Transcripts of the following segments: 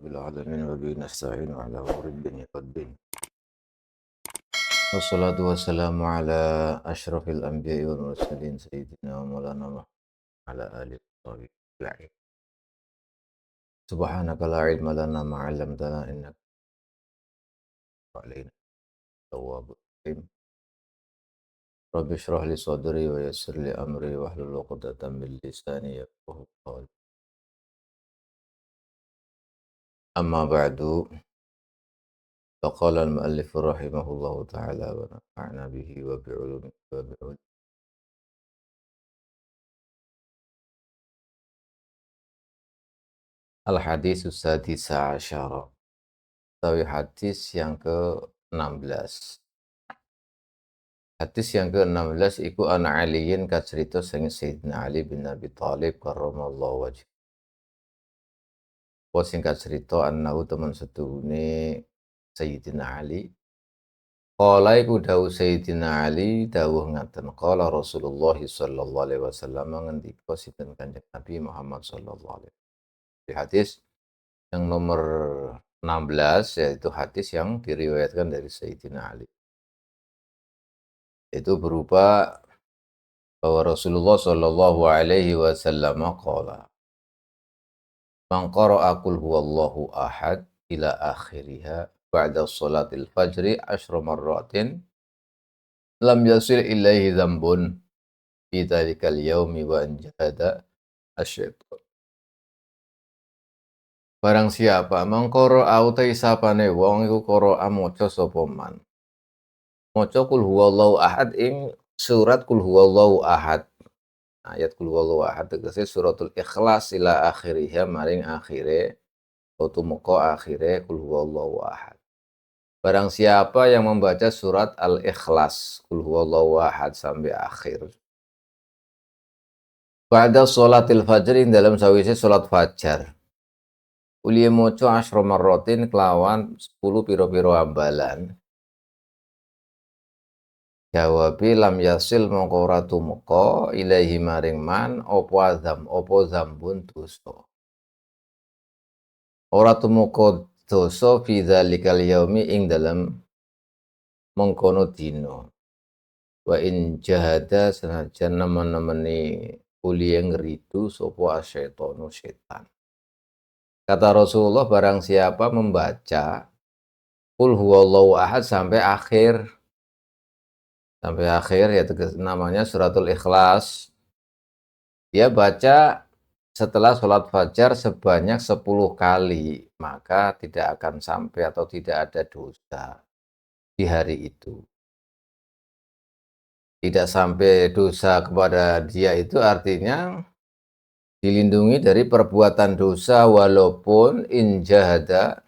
رب العالمين وبه نستعين على أمور الدنيا والدين والصلاة والسلام على أشرف الأنبياء والمرسلين سيدنا ومولانا محمد وعلى آله وصحبه أجمعين. سبحانك لا علم لنا ما علمتنا إنك علينا التواب الرحيم. رب اشرح لي صدري ويسر لي أمري واحلل عقدة من لساني يفقهوا قولي. أما بعد، فقال المؤلف رحمه الله تعالى ونفعنا به وبعلومه. Al-hadis sadisa asyara, tawi hadis yang ke-16. Hadis yang ke-16 iku ana aliyin kacerita sing Sayyidina Ali bin Abi Thalib karramallahu wajh. Wa singkat cerita annahu teman setuhune Sayyidina Ali. Qala iku dawuh Sayyidina Ali dawuh ngaten, qala Rasulullah sallallahu alaihi wasallam ngendika sinten Kanjeng Nabi Muhammad sallallahu alaihi wasallam. Di hadis yang nomor 16 yaitu hadis yang diriwayatkan dari Sayyidina Ali. Itu berupa bahwa Rasulullah Shallallahu Alaihi Wasallam qala, "Man qara'a qul huwallahu ahad ila akhiriha ba'da salatil fajri 10 marratin lam yasil ilaihi dzambun fi dzalikal yaumi wa anjada asyaitan." Barang siapa mangqara'a utai sapane wong iku qara'a maca sapa man. Maca qul huwallahu ahad ing surat qul huwallahu ahad. Ayat qul huwallahu ahad tegese suratul ikhlas ila akhiriha maring akhire tumeka akhire qul huwallahu ahad. Barang siapa yang membaca surat al-ikhlas qul huwallahu ahad sampai akhir pada sholatil fajr dalam sawise salat fajar, uliya maca asyra marratin kelawan 10 pira-pira ambalan. Jawabi lam yasil mongko ora tumeka ilahi maring man apa zambun dosa. Ora tumeka dosa fi dzalikal yaumi ing dalem mengkono dina. Wa in jahada senajan nemen-nemeni uli ngridu sapa asyaitonu setan. Kata Rasulullah, barang siapa membaca qul huwallahu ahad sampai akhir ya namanya suratul ikhlas, dia baca setelah sholat fajar sebanyak 10 kali, maka tidak akan sampai atau tidak ada dosa di hari itu. Tidak sampai dosa kepada dia itu artinya dilindungi dari perbuatan dosa walaupun in jahada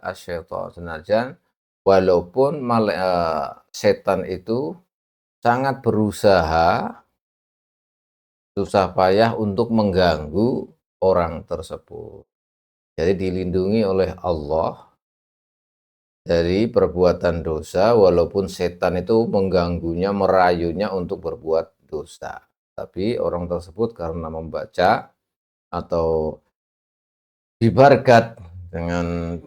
asyaitan, senajan walaupun setan itu sangat berusaha susah payah untuk mengganggu orang tersebut. Jadi dilindungi oleh Allah dari perbuatan dosa walaupun setan itu mengganggunya, merayunya untuk berbuat dosa. Tapi orang tersebut karena membaca atau dibarkat dengan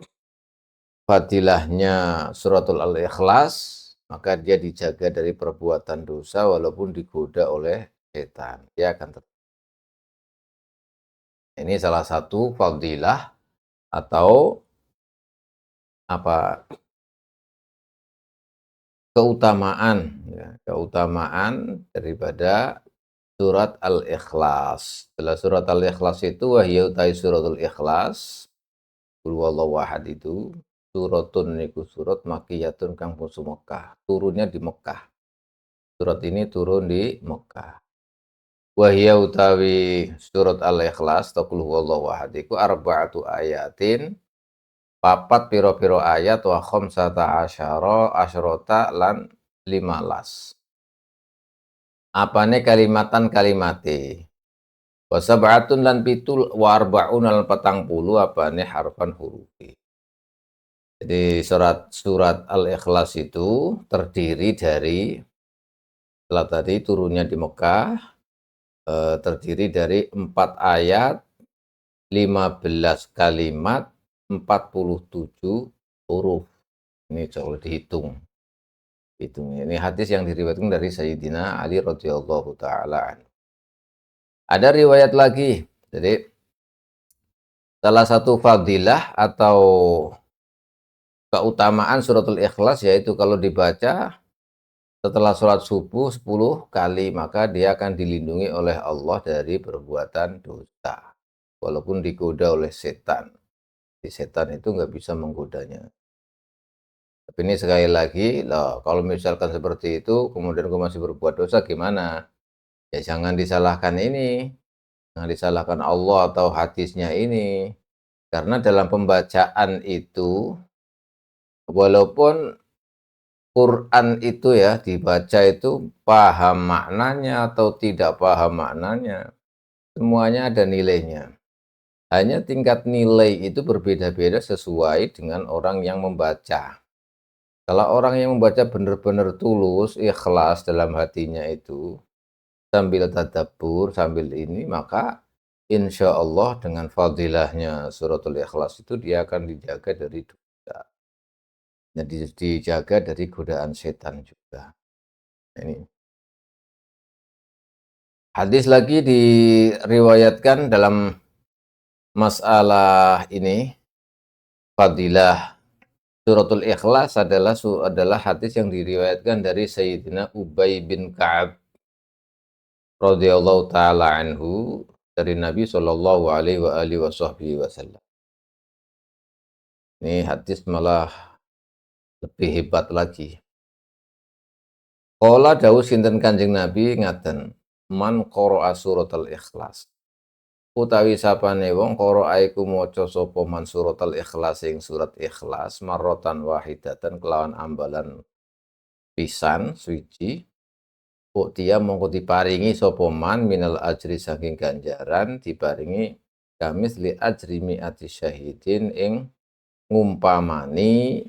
fadilahnya suratul al-ikhlas, maka dia dijaga dari perbuatan dosa walaupun digoda oleh setan. Dia akan ini salah satu fadilah atau keutamaan daripada surat al-ikhlas. Setelah surat al-ikhlas itu wahyautai suratul ikhlas qul huwallahu ahad itu suratun niku surat makiyatun kang basa Mekah, turunnya di Mekah. Surat ini turun di Mekah. Wahya utawi surat al-ikhlas qul huwallahu ahad iku arba'atu ayatin, papat piro-piro ayat wa khamsata asyara asyrota lan 15. Apane kalimate wa sab'atun lan pitul wa arba'un lan 40 apane harfan hurufi. Jadi surat al-ikhlas itu terdiri dari, setelah tadi turunnya di Mekah, terdiri dari 4 ayat 15 kalimat, 47 huruf. Ini coba dihitung. Ini hadis yang diriwayatkan dari Sayyidina Ali radhiyallahu taala anhu. Ada riwayat lagi. Jadi salah satu fadilah atau keutamaan suratul Ikhlas yaitu kalau dibaca setelah sholat subuh 10 kali maka dia akan dilindungi oleh Allah dari perbuatan dosa. Walaupun digoda oleh setan. Di setan itu nggak bisa menggodanya. Tapi ini sekali lagi, loh, kalau misalkan seperti itu, kemudian gue masih berbuat dosa, gimana? Ya jangan disalahkan ini, jangan disalahkan Allah atau hadisnya ini. Karena dalam pembacaan itu, walaupun Quran itu ya dibaca itu paham maknanya atau tidak paham maknanya, semuanya ada nilainya. Hanya tingkat nilai itu berbeda-beda sesuai dengan orang yang membaca. Kalau orang yang membaca benar-benar tulus, ikhlas dalam hatinya itu, sambil tadabbur, sambil ini, maka insya Allah dengan fadilahnya suratul Ikhlas itu dia akan dijaga dari dosa. Jadi dijaga dari godaan setan juga. Ini hadis lagi diriwayatkan dalam masalah ini, fadilah suratul Ikhlas adalah hadis yang diriwayatkan dari Sayyidina Ubay bin Ka'ab radhiyallahu taala anhu dari Nabi sallallahu alaihi wa alihi wasallam. Ini hadis malah lebih hebat lagi. Qala dawuh sinten Kanjeng Nabi ngaten, man qara'a suratal Ikhlas. Utawi sapane wong qara'a iku maca sapa man suratal Ikhlas ing surat Ikhlas marratan wahidatan kelawan ambalan pisan suci. Dia mongko diparingi sapa man minal ajri saking ganjaran diparingi kamis li ajri mi'ati syahidin ing ngumpamani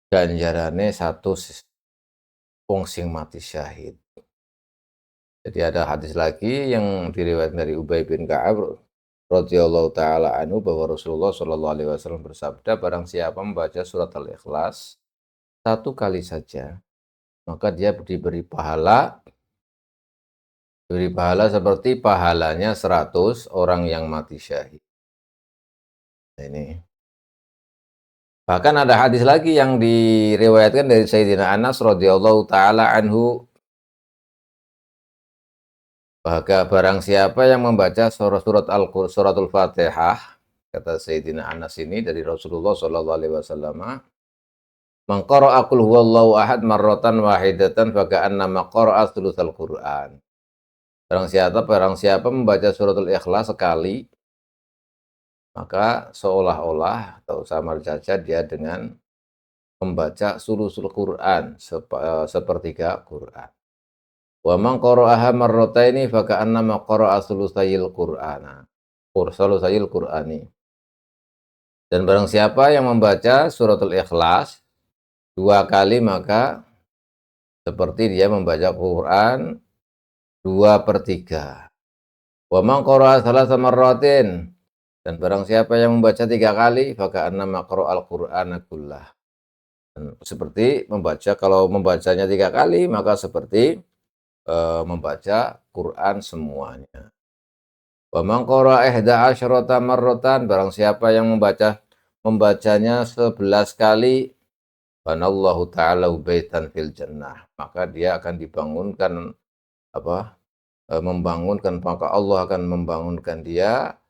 ganjarane 100 wong sing mati syahid. Jadi ada hadis lagi yang diriwayatkan dari Ubay bin Ka'ab radhiyallahu taala anhu bahwa Rasulullah shallallahu alaihi wasallam bersabda, barang siapa membaca surat Al-Ikhlas satu kali saja, maka dia diberi pahala seperti pahalanya 100 orang yang mati syahid. Nah, ini. Bahkan ada hadis lagi yang diriwayatkan dari Sayyidina Anas radhiyallahu taala anhu, bahwa barang siapa yang membaca suratul Fatihah, kata Sayyidina Anas ini dari Rasulullah sallallahu alaihi wasallam, man qara'a qul huwallahu ahad marratan wahidatan faka'annama qara'a thulutsal Qur'an. Barang siapa membaca suratul Ikhlas sekali, maka seolah-olah atau sama saja dia dengan membaca sulusul Quran, sepertiga Quran. Wa man qara'aha marrataini faka'annama qara'a sulusayil Qur'ana. Sulusayil Qur'ani. Dan barang siapa yang membaca suratul Ikhlas 2 kali maka seperti dia membaca Quran 2/3. Wa man qara'a salasa marratin, dan barang siapa yang membaca 3 kali faka'annama qara'al Qur'ana kullah. Seperti membaca, kalau membacanya 3 kali maka seperti membaca Quran semuanya. Wa man qara'a ihda asyrata marratan, barang siapa yang membacanya 11 kali, banallahu ta'ala baitan fil jannah, maka dia akan dibangunkan maka Allah akan membangunkan dia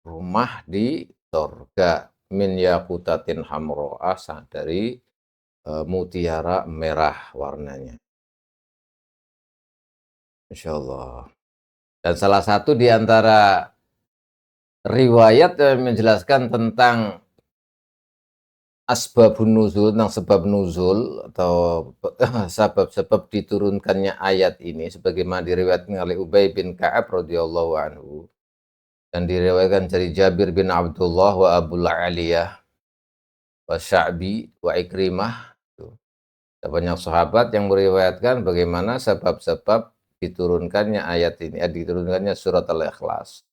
rumah di surga min yaqutatin hamro'ah, dari mutiara merah warnanya. Insyaallah. Dan salah satu di antara riwayat yang menjelaskan tentang asbabun nuzul, tentang sebab nuzul atau sebab-sebab diturunkannya ayat ini sebagaimana diriwayatkan oleh Ubay bin Ka'ab radhiyallahu anhu dan diriwayatkan dari Jabir bin Abdullah wa Abul Aliyah wa Sya'bi wa Ikrimah. Banyak sahabat yang meriwayatkan bagaimana sebab-sebab diturunkannya ayat ini, diturunkannya surat Al-Ikhlas.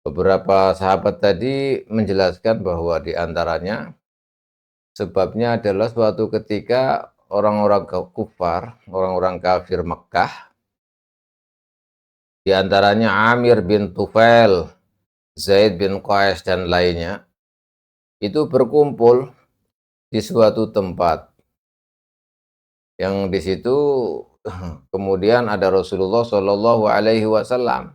Beberapa sahabat tadi menjelaskan bahwa di antaranya sebabnya adalah suatu ketika orang-orang kufar, orang-orang kafir Mekkah, di antaranya Amir bin Tufail, Zaid bin Qais dan lainnya, itu berkumpul di suatu tempat yang di situ kemudian ada Rasulullah Shallallahu Alaihi Wasallam.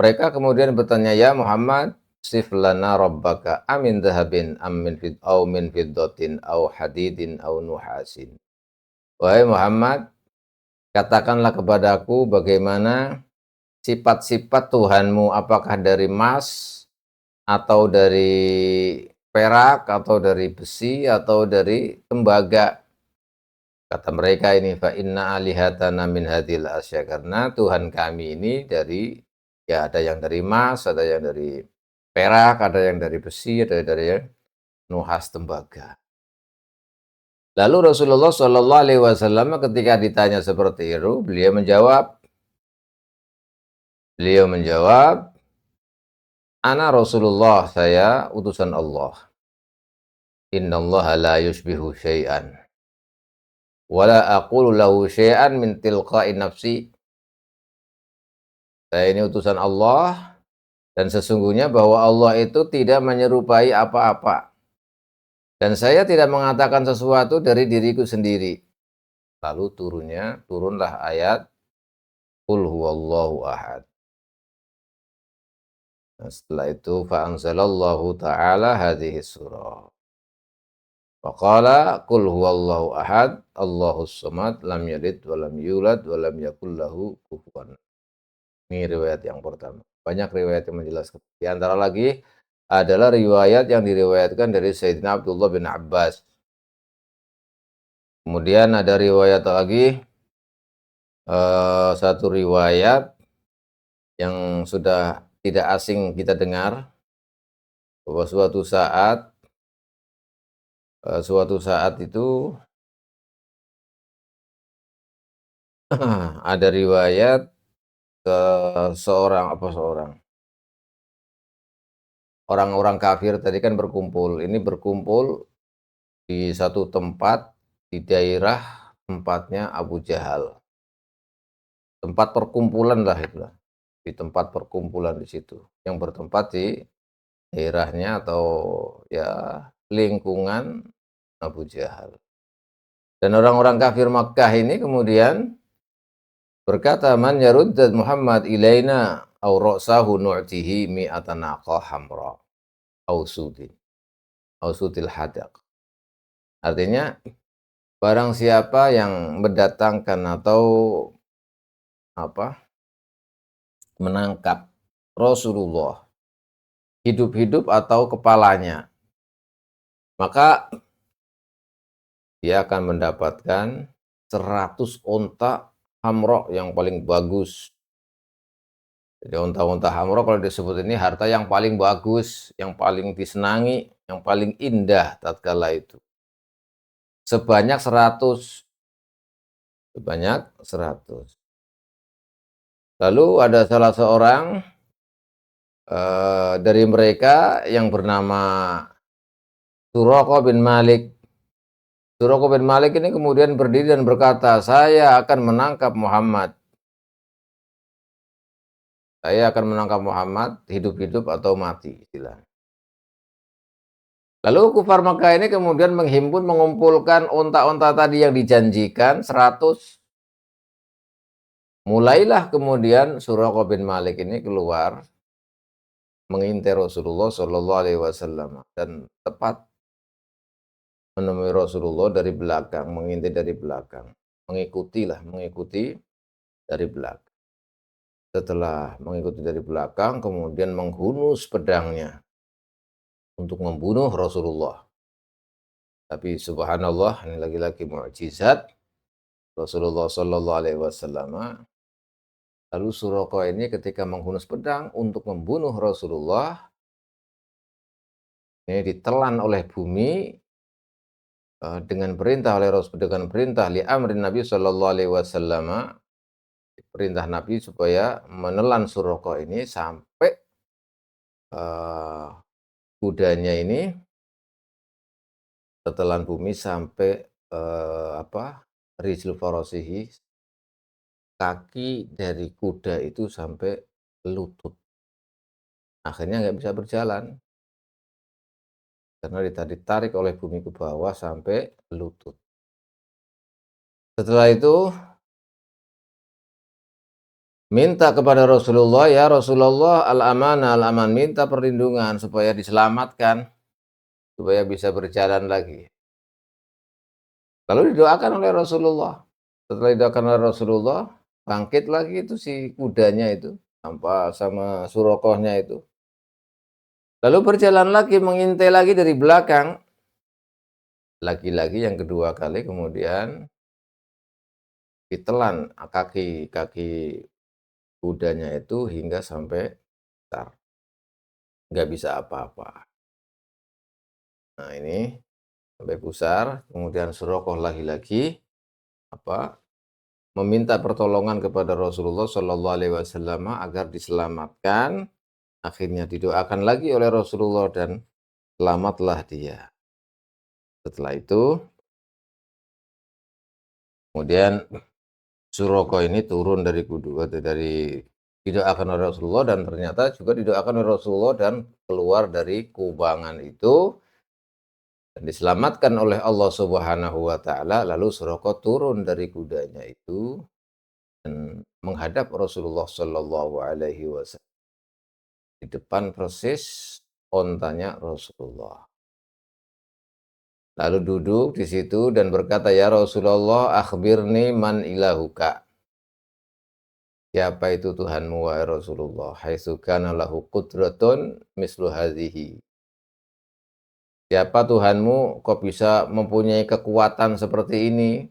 Mereka kemudian bertanya, ya Muhammad, sif lana rabbaka amin dhahabin amin fid au min fiddatin au hadidin au nuhasin. Wahai Muhammad, katakanlah kepadaku bagaimana sifat-sifat Tuhanmu, apakah dari emas atau dari perak atau dari besi atau dari tembaga. Kata mereka ini, fa inna alihatana min hadhil asya, karena Tuhan kami ini dari, ya ada yang dari emas, ada yang dari perak, ada yang dari besi, ada dari yang nuhas tembaga. Lalu Rasulullah Shallallahu Alaihi Wasallam ketika ditanya seperti itu, beliau menjawab, ana Rasulullah, saya utusan Allah. Innallaha la yushbihu syai'an. Wala aqulu lahu syai'an min tilqa'i nafsi. Saya ini utusan Allah, dan sesungguhnya bahwa Allah itu tidak menyerupai apa-apa. Dan saya tidak mengatakan sesuatu dari diriku sendiri. Lalu turunlah ayat Qul huwallahu ahad. Nah, setelah itu fa'anzalallahu ta'ala hadhihi surah. Faqala Qul huwallahu ahad, Allahus samad, lam yalid wa lam yulad wa lam yakul lahu kufuwan. Ini riwayat yang pertama. Banyak riwayat yang menjelaskan. Di antara lagi adalah riwayat yang diriwayatkan dari Sayyidina Abdullah bin Abbas. Kemudian ada riwayat lagi, satu riwayat yang sudah tidak asing kita dengar, bahwa suatu saat itu ada riwayat ke orang-orang kafir tadi kan berkumpul di satu tempat di daerah tempatnya Abu Jahal. Tempat perkumpulan lah itulah. Di tempat perkumpulan di situ. Yang bertempat di daerahnya atau ya lingkungan Abu Jahal. Dan orang-orang kafir Makkah ini kemudian berkata, man yaruddad Muhammad ilaina au ra'sahu nu'tihi mi'ata naqah hamra au sudin au sudil hadaq. Artinya barang siapa yang mendatangkan atau menangkap Rasulullah hidup-hidup atau kepalanya, maka dia akan mendapatkan 100 onta hamra yang paling bagus. Jadi onta-onta hamra kalau disebut ini harta yang paling bagus, yang paling disenangi, yang paling indah tatkala itu. Sebanyak 100. Lalu ada salah seorang dari mereka yang bernama Suraqah bin Malik. Suraqah bin Malik ini kemudian berdiri dan berkata, saya akan menangkap Muhammad. Saya akan menangkap Muhammad hidup-hidup atau mati, istilahnya. Lalu kufar Makkah ini kemudian mengumpulkan onta-onta tadi yang dijanjikan 100. Mulailah kemudian Suraqah bin Malik ini keluar mengintai Rasulullah Shallallahu Alaihi Wasallam dan tepat menemui Rasulullah dari belakang, mengintai dari belakang, mengikuti dari belakang. Setelah mengikuti dari belakang, kemudian menghunus pedangnya untuk membunuh Rasulullah. Tapi subhanallah, ini lagi-lagi mukjizat Rasulullah Shallallahu Alaihi Wasallam. Lalu Suraqah ini ketika menghunus pedang untuk membunuh Rasulullah, ini ditelan oleh bumi dengan perintah li amrin Nabi Shallallahu Alaihi Wasallam, perintah Nabi supaya menelan Suraqah ini sampai eee, kudanya ini tetelan bumi sampai, rijlu farasihi, kaki dari kuda itu sampai lutut. Akhirnya nggak bisa berjalan karena ditarik oleh bumi ke bawah sampai lutut. Setelah itu minta kepada Rasulullah, "Ya Rasulullah, al-amanah, al-aman," minta perlindungan supaya diselamatkan, supaya bisa berjalan lagi. Lalu didoakan oleh Rasulullah. Setelah didoakan oleh Rasulullah, bangkit lagi itu si kudanya itu, sama Surakohnya itu. Lalu berjalan lagi, mengintai lagi dari belakang. Lagi-lagi yang kedua kali kemudian ditelan kaki-kaki kudanya itu hingga sampai tar, nggak bisa apa-apa. Nah ini sampai pusar, kemudian Surakoh lagi-lagi apa meminta pertolongan kepada Rasulullah Shallallahu Alaihi Wasallam agar diselamatkan. Akhirnya didoakan lagi oleh Rasulullah dan selamatlah dia. Setelah itu, kemudian Suroko ini turun dari kudu dari didoakan oleh Rasulullah dan ternyata juga didoakan oleh Rasulullah dan keluar dari kubangan itu dan diselamatkan oleh Allah Subhanahu wa taala. Lalu Suroko turun dari kudanya itu dan menghadap Rasulullah Shallallahu alaihi wasallam di depan persis ontanya Rasulullah. Lalu duduk di situ dan berkata, "Ya Rasulullah, akhbirni man ilahuka." Siapa itu Tuhanmu, wahai Rasulullah? Haitsu kana lahu qudratun mislu hadhihi. Siapa Tuhanmu kok bisa mempunyai kekuatan seperti ini?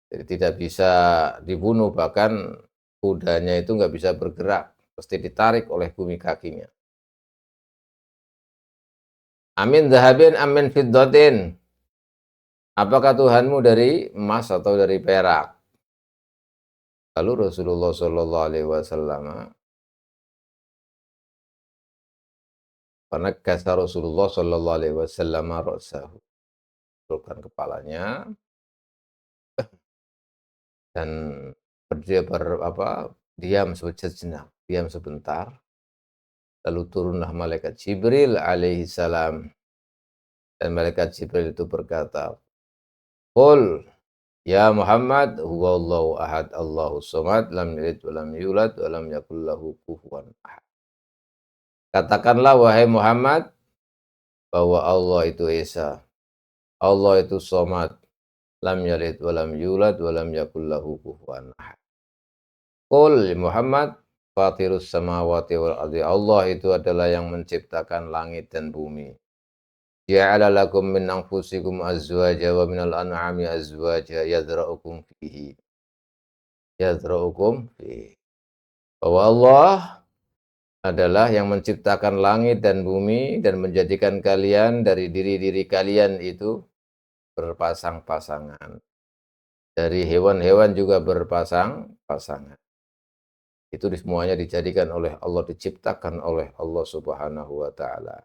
Jadi tidak bisa dibunuh, bahkan kudanya itu nggak bisa bergerak, pasti ditarik oleh bumi kakinya. Amin zahabin amin fiddatin. Apakah Tuhanmu dari emas atau dari perak? Lalu Rasulullah Shallallahu Alaihi Wasallam, karena kata Rasulullah Shallallahu Alaihi Wasallam ra'sahu, turunkan kepalanya dan dia diam sejenak, diam sebentar, lalu turunlah malaikat Jibril alaihi salam dan malaikat Jibril itu berkata, "Qul ya Muhammad huwallahu ahad Allahus samad lam yalid wa lam yulad wa lam yakul lahu kufuwan ahad." Katakanlah wahai Muhammad bahwa Allah itu Esa, Allah itu Somad, lam yalid wa lam yulad wa lam yakul lahu kufuwan ahad. Qul Muhammad fatirus samawati wal ardi. Allah itu adalah yang menciptakan langit dan bumi. Ja'ala lakum min anfusikum azwaja wa minal an'ami azwaja yadra'ukum fihi. Yadra'ukum fihi. Bahwa Allah adalah yang menciptakan langit dan bumi dan menjadikan kalian dari diri-diri kalian itu berpasang-pasangan. Dari hewan-hewan juga berpasang-pasangan. Itu semuanya dijadikan oleh Allah, diciptakan oleh Allah Subhanahu wa taala.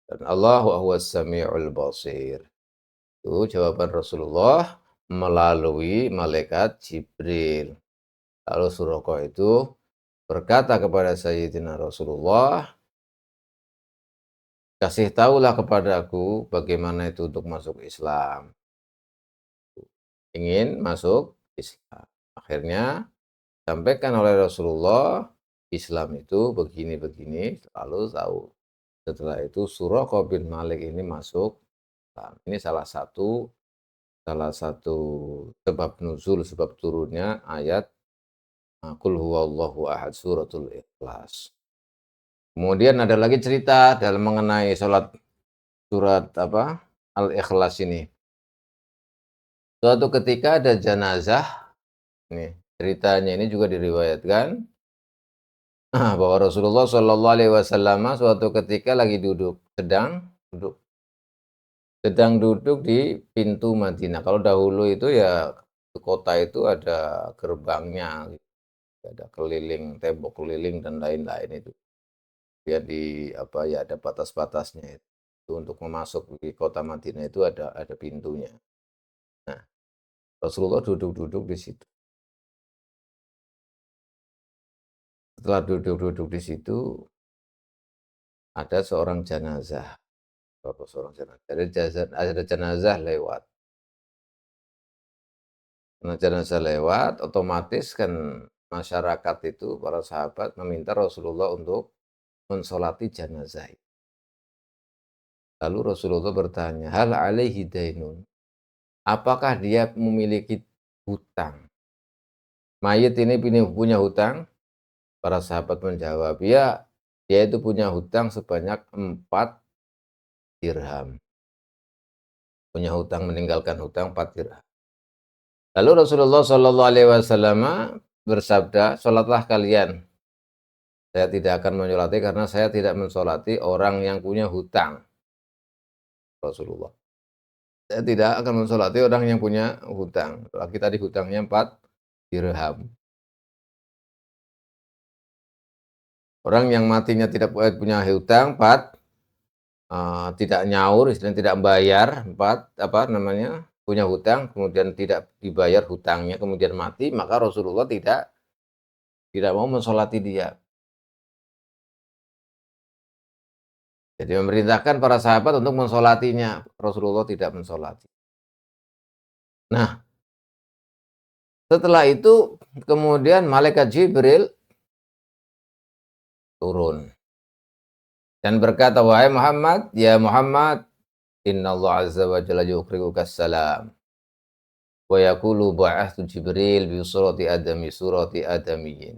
Dan Allah wa huwas samiul basir. Itu jawaban Rasulullah melalui malaikat Jibril. Lalu Suraqah itu berkata kepada Sayyidina Rasulullah, "Kasih tahulah kepadaku bagaimana itu untuk masuk Islam." Ingin masuk Islam. Akhirnya sampaikan oleh Rasulullah, Islam itu begini-begini, lalu tahu. Setelah itu Suraqah bin Malik ini masuk Islam. Ini salah satu sebab nuzul, sebab turunnya ayat Qul huwallahu ahad, suratul Ikhlas. Kemudian ada lagi cerita dalam mengenai surat Al-Ikhlas ini. Suatu ketika ada jenazah, nih ceritanya ini juga diriwayatkan bahwa Rasulullah Shallallahu Alaihi Wasallam suatu ketika lagi duduk di pintu Madinah. Kalau dahulu itu ya kota itu ada gerbangnya. ada keliling, tembok keliling dan lain-lain itu. Dia di apa ya ada batas-batasnya itu. Untuk masuk di kota Madinah itu ada pintunya. Nah, Rasulullah duduk-duduk di situ. Setelah duduk-duduk di situ, ada seorang jenazah. Berapa seorang jenazah? Ada jenazah lewat. Karena jenazah lewat, otomatis kan masyarakat itu, para sahabat meminta Rasulullah untuk mensolati jenazah. Lalu Rasulullah bertanya, hal alaihi dainun? Apakah dia memiliki hutang? Mayit ini punya hutang? Para sahabat menjawab, ya, dia itu punya hutang sebanyak 4 dirham. Punya hutang, meninggalkan hutang 4 dirham. Lalu Rasulullah Shallallahu Alaihi Wasallam bersabda, sholatlah kalian. Saya tidak akan mensolati karena saya tidak mensolati orang yang punya hutang. Rasulullah. Saya tidak akan mensolati orang yang punya hutang. Lagi tadi hutangnya 4 dirham. Orang yang matinya tidak punya hutang 4, tidak nyaur, istilahnya tidak membayar, 4 apa namanya, punya hutang, kemudian tidak dibayar hutangnya, kemudian mati, maka Rasulullah tidak mau mensolati dia. Jadi memerintahkan para sahabat untuk mensolatinya. Rasulullah tidak mensolati. Nah, setelah itu kemudian malaikat Jibril turun dan berkata, wahai Muhammad, ya Muhammad, inna Allah azza wa jalla yuqri'uka salam wa yaqulu ba'athu Jibril bi surati adamiyin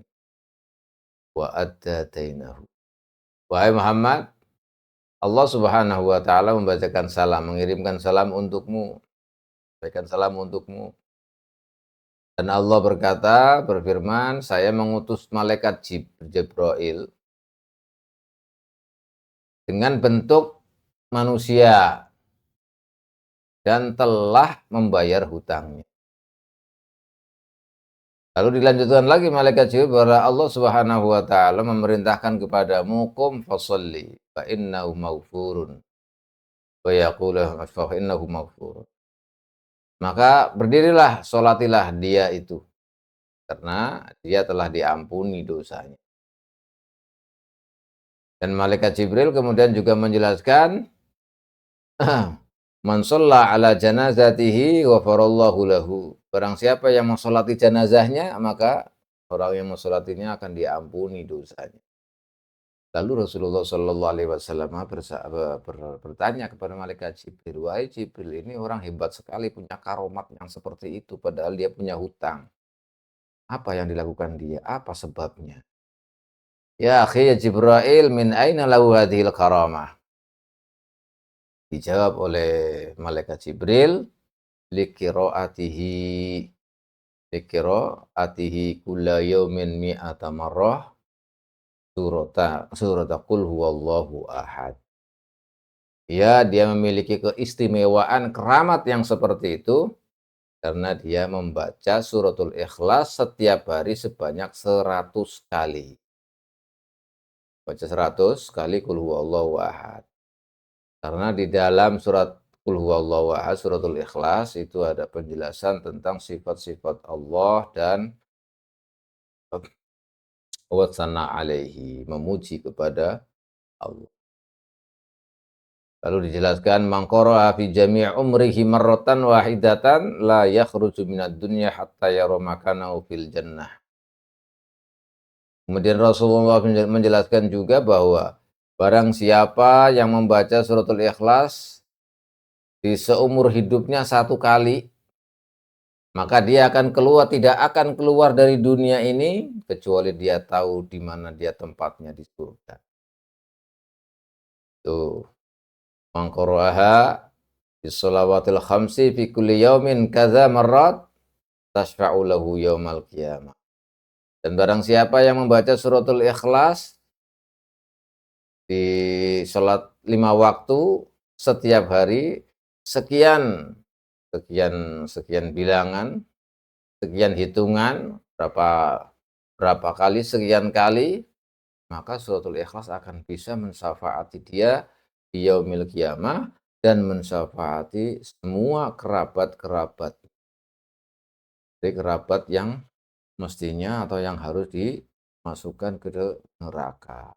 wa addatainahu. Wahai Muhammad, Allah Subhanahu wa taala membacakan salam, mengirimkan salam untukmu, memberikan salam untukmu. Dan Allah berfirman, saya mengutus malaikat Jibril dengan bentuk manusia dan telah membayar hutangnya. Lalu dilanjutkan lagi malaikat Jibril bahwa Allah Subhanahu wa taala memerintahkan kepadamu, qum fasalli fa innahu maghfurun wa yaqulu fa innahu maghfurun. Maka berdirilah, salatilah dia itu karena dia telah diampuni dosanya. Dan malaikat Jibril kemudian juga menjelaskan, man shalla ala janazatihi ghafarallahu lahu. Barang siapa yang mensolati jenazahnya, maka orang yang mensolatinya akan diampuni dosanya. Lalu Rasulullah Shallallahu Alaihi Wasallam bertanya kepada malaikat Jibril, wahai Jibril, ini orang hebat sekali, punya karomat yang seperti itu, padahal dia punya hutang. Apa yang dilakukan dia? Apa sebabnya? Ya akhi ya Jibril, min aina lahu hadhil karamah? Dijawab oleh malaikat Jibril, liqiraatihi kulla yaumin mi'ata marrah surata qul huwallahu ahad. Ya, dia memiliki keistimewaan keramat yang seperti itu karena dia membaca suratul Ikhlas setiap hari sebanyak 100 kali. Baca 100 kali qul huwallahu ahad. Karena di dalam surat Qul huwallahu ahad, suratul Ikhlas itu ada penjelasan tentang sifat-sifat Allah dan wa sana alaihi, memuji kepada Allah. Lalu dijelaskan man qara'a fi jami' umrihi marratan wahidatan la yakhruju minad dunya hatta yara makanahu fil jannah. Kemudian Rasulullah menjelaskan juga bahwa barang siapa yang membaca suratul Ikhlas di seumur hidupnya 1 kali, maka dia tidak akan keluar dari dunia ini kecuali dia tahu di mana dia tempatnya di surga. Tuh, man qara'aha bis shalawatil khamsi fi kulli yaumin kadza marrat tashfa'u lahu yaumal qiyamah. Dan barang siapa yang membaca suratul Ikhlas di salat 5 waktu setiap hari sekian sekian sekian bilangan, sekian hitungan, berapa berapa kali, sekian kali, maka suratul Ikhlas akan bisa mensyafaati dia di yaumil qiyamah dan mensyafaati semua kerabat-kerabat. Jadi kerabat yang mestinya atau yang harus dimasukkan ke neraka.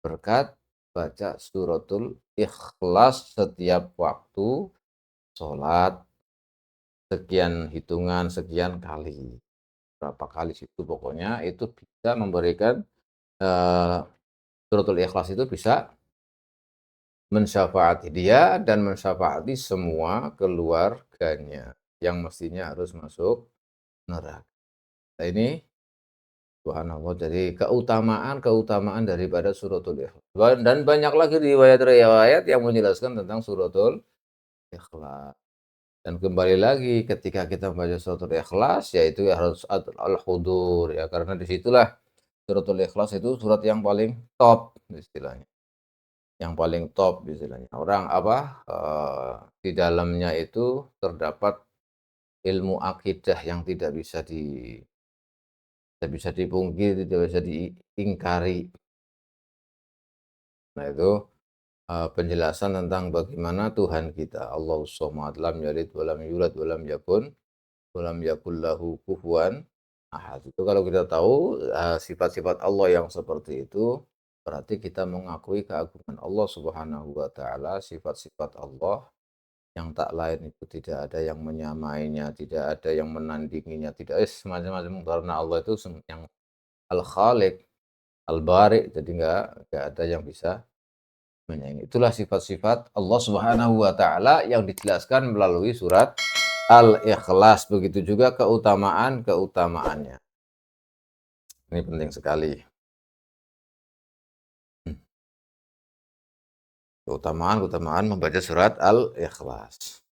Berkat baca suratul Ikhlas setiap waktu sholat, sekian hitungan, sekian kali. Berapa kali situ pokoknya itu bisa memberikan eee, suratul Ikhlas itu bisa mensyafaati dia dan mensyafaati semua keluarganya yang mestinya harus masuk neraka. Nah ini subhanallah, jadi keutamaan-keutamaan daripada suratul Ikhlas. Dan banyak lagi riwayat-riwayat yang menjelaskan tentang suratul Ikhlas. Dan kembali lagi ketika kita membaca suratul Ikhlas, yaitu ya harus al-hudur ya, karena disitulah suratul Ikhlas itu surat yang paling top istilahnya. Yang paling top istilahnya. Orang apa, di dalamnya itu terdapat ilmu akidah yang tidak bisa dipungkiri, tidak bisa diingkari. Nah itu, penjelasan tentang bagaimana Tuhan kita, Allahus Shomad, lam yalid wa lam yulad wa lam yakul lahu kufuwan ahad. Itu kalau kita tahu, sifat-sifat Allah yang seperti itu, berarti kita mengakui keagungan Allah Subhanahu wa taala, sifat-sifat Allah yang tak lain itu tidak ada yang menyamainya, tidak ada yang menandinginya, tidak macam-macam, karena Allah itu yang Al-Khaliq, Al-Bari, jadi enggak ada yang bisa menyaingi. Itulah sifat-sifat Allah Subhanahu wa taala yang dijelaskan melalui surat Al-Ikhlas. Begitu juga keutamaan-keutamaannya. Ini penting sekali. Keutamaan-keutamaan membaca surat Al-Ikhlas.